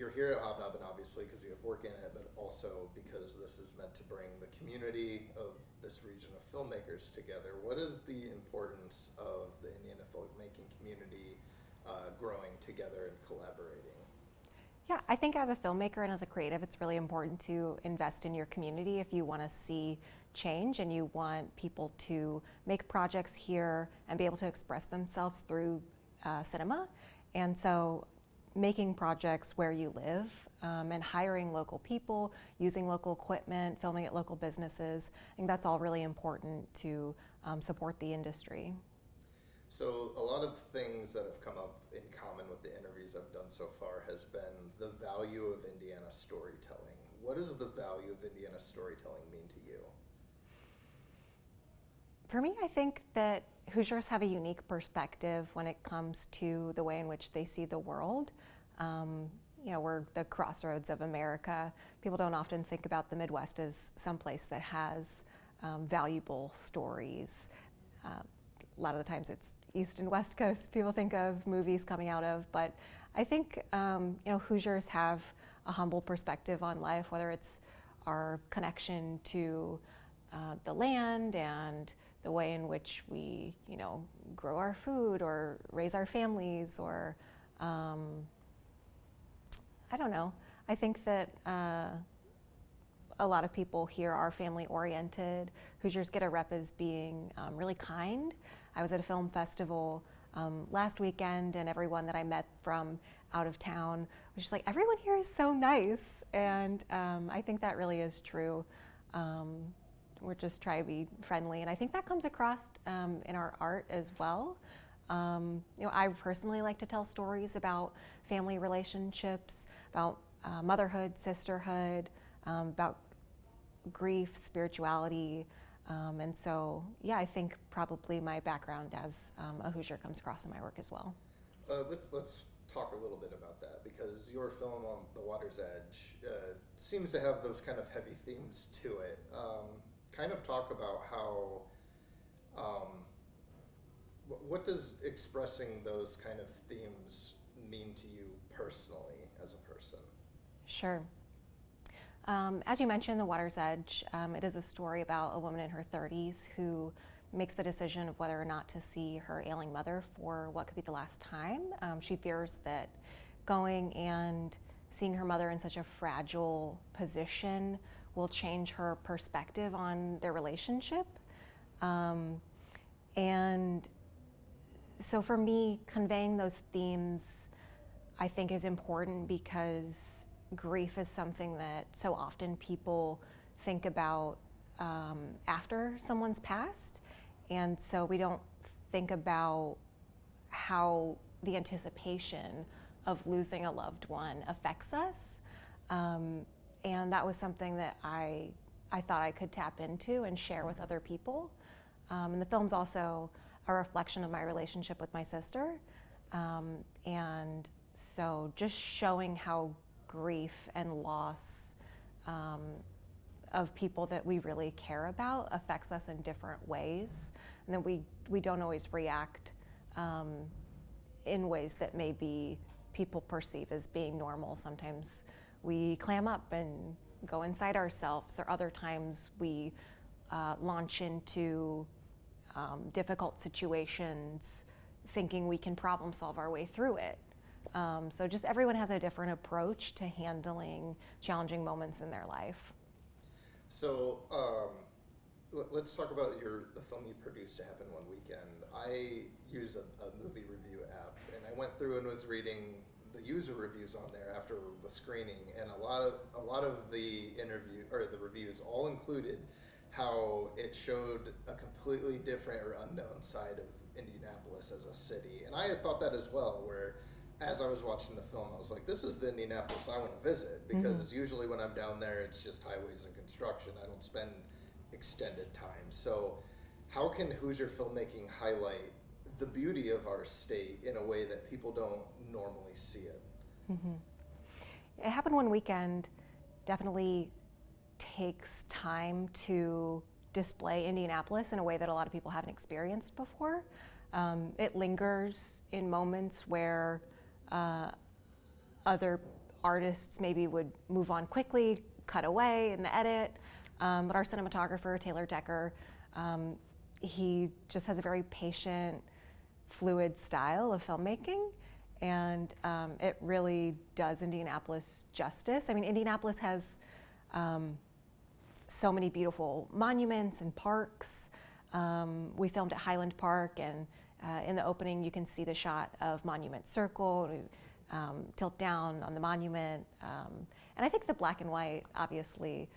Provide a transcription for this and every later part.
you're here at Hobnobben obviously because you have work in it, but also because this is meant to bring the community of this region of filmmakers together. What is the importance of the Indiana filmmaking community growing together and collaborating? Yeah, I think as a filmmaker and as a creative, it's really important to invest in your community if you want to see change and you want people to make projects here and be able to express themselves through cinema. And so making projects where you live and hiring local people, using local equipment, filming at local businesses, I think that's all really important to support the industry. So a lot of things that have come up in common with the interviews I've done so far has been the value of Indiana storytelling. What does the value of Indiana storytelling mean to you? For me, I think that Hoosiers have a unique perspective when it comes to the way in which they see the world. We're the crossroads of America. People don't often think about the Midwest as someplace that has valuable stories. A lot of the times it's East and West Coast people think of movies coming out of, but I think Hoosiers have a humble perspective on life, whether it's our connection to the land and the way in which we, grow our food or raise our families, or I don't know. I think that a lot of people here are family oriented. Hoosiers get a rep as being really kind. I was at a film festival last weekend, and everyone that I met from out of town was just like, everyone here is so nice. And I think that really is true. We're just trying to be friendly, and I think that comes across in our art as well. I personally like to tell stories about family relationships, about motherhood, sisterhood, about grief, spirituality, and so I think probably my background as a Hoosier comes across in my work as well. Let's talk a little bit about that, because your film on The Water's Edge seems to have those kind of heavy themes to it. Kind of talk about how, what does expressing those kind of themes mean to you personally as a person? Sure. As you mentioned, The Water's Edge, it is a story about a woman in her 30s who makes the decision of whether or not to see her ailing mother for what could be the last time. She fears that going and seeing her mother in such a fragile position will change her perspective on their relationship. And so for me, conveying those themes, I think, is important because grief is something that so often people think about after someone's passed. And so we don't think about how the anticipation of losing a loved one affects us. And that was something that I thought I could tap into and share with other people. And the film's also a reflection of my relationship with my sister. And so just showing how grief and loss of people that we really care about affects us in different ways. And that we don't always react in ways that maybe people perceive as being normal. Sometimes we clam up and go inside ourselves, or other times we launch into difficult situations thinking we can problem solve our way through it. So just everyone has a different approach to handling challenging moments in their life. So let's talk about the film you produced, It Happened One Weekend. I use a movie review app, and I went through and was reading the user reviews on there after the screening, and a lot of the the reviews all included how it showed a completely different or unknown side of Indianapolis as a city. And I had thought that as well, where as I was watching the film, I was like, this is the Indianapolis I want to visit, because usually when I'm down there, it's just highways and construction. I don't spend extended time. So how can Hoosier filmmaking highlight the beauty of our state in a way that people don't normally see it? It Happened One Weekend definitely takes time to display Indianapolis in a way that a lot of people haven't experienced before. It lingers in moments where other artists maybe would move on quickly, cut away in the edit. But our cinematographer, Taylor Decker, he just has a very patient, fluid style of filmmaking. And it really does Indianapolis justice. I mean, Indianapolis has so many beautiful monuments and parks. We filmed at Highland Park, and in the opening you can see the shot of Monument Circle, tilt down on the monument. And I think the black and white obviously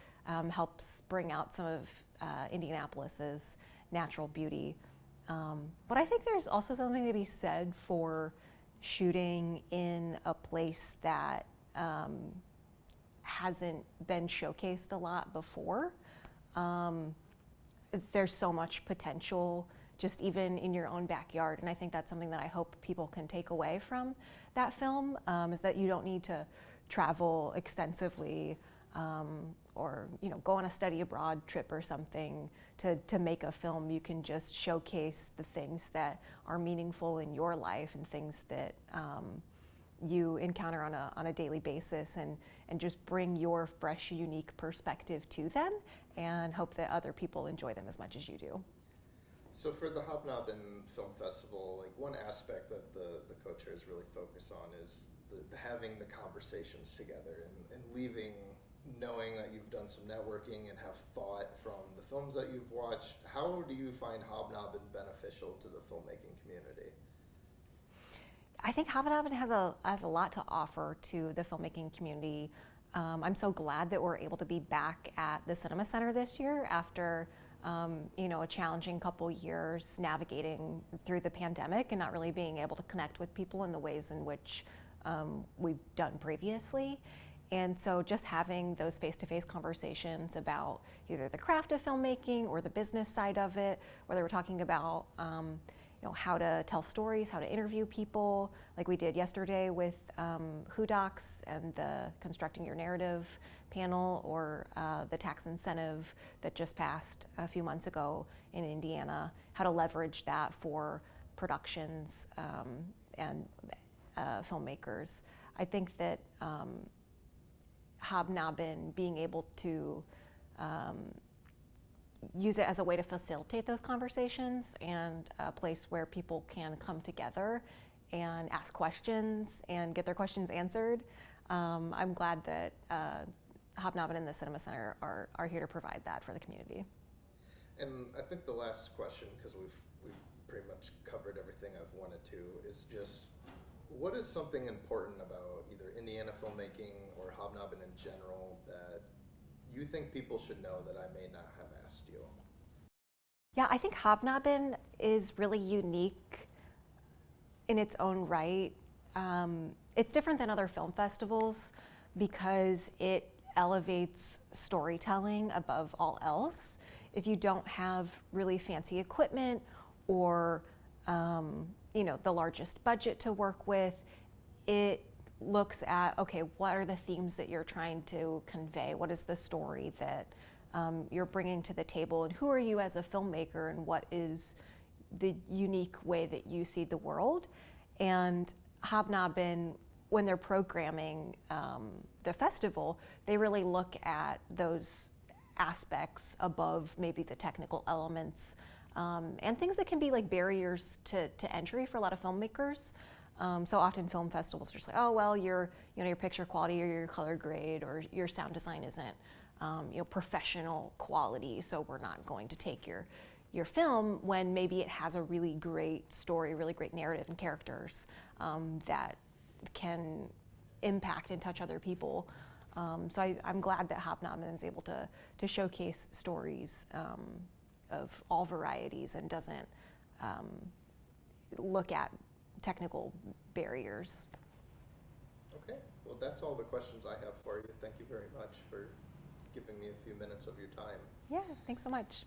helps bring out some of Indianapolis's natural beauty. But I think there's also something to be said for shooting in a place that hasn't been showcased a lot before. There's so much potential just even in your own backyard, and I think that's something that I hope people can take away from that film, is that you don't need to travel extensively or go on a study abroad trip or something to make a film. You can just showcase the things that are meaningful in your life and things that you encounter on a daily basis, and just bring your fresh, unique perspective to them and hope that other people enjoy them as much as you do. So for the Hobnobben Film Festival, like one aspect that the co-chairs really focus on is having the conversations together and leaving knowing that you've done some networking and have thought from the films that you've watched. How do you find Hobnobben beneficial to the filmmaking community? I think Hobnobben has a lot to offer to the filmmaking community. I'm so glad that we're able to be back at the Cinema Center this year after a challenging couple years navigating through the pandemic and not really being able to connect with people in the ways in which we've done previously. And so just having those face-to-face conversations about either the craft of filmmaking or the business side of it, whether we're talking about how to tell stories, how to interview people, like we did yesterday with HUDOCS and the Constructing Your Narrative panel, or the tax incentive that just passed a few months ago in Indiana, how to leverage that for productions and filmmakers. I think that Hobnobben being able to use it as a way to facilitate those conversations and a place where people can come together and ask questions and get their questions answered. I'm glad that Hobnobben and the Cinema Center are here to provide that for the community. And I think the last question, because we've pretty much covered everything I've wanted to, is just what is something important about either Indiana filmmaking or Hobnobben in general that you think people should know that I may not have asked you? Yeah, I think Hobnobben is really unique in its own right. It's different than other film festivals because it elevates storytelling above all else. If you don't have really fancy equipment or the largest budget to work with, it looks at, okay, what are the themes that you're trying to convey? What is the story that you're bringing to the table? And who are you as a filmmaker? And what is the unique way that you see the world? And Hobnobben, when they're programming the festival, they really look at those aspects above maybe the technical elements and things that can be like barriers to entry for a lot of filmmakers. So often film festivals are just like, oh, well, your picture quality or your color grade or your sound design isn't professional quality, so we're not going to take your film, when maybe it has a really great story, really great narrative and characters that can impact and touch other people. So I'm glad that Hobnobben is able to showcase stories of all varieties and doesn't look at technical barriers. Okay, well, that's all the questions I have for you. Thank you very much for giving me a few minutes of your time. Yeah, thanks so much.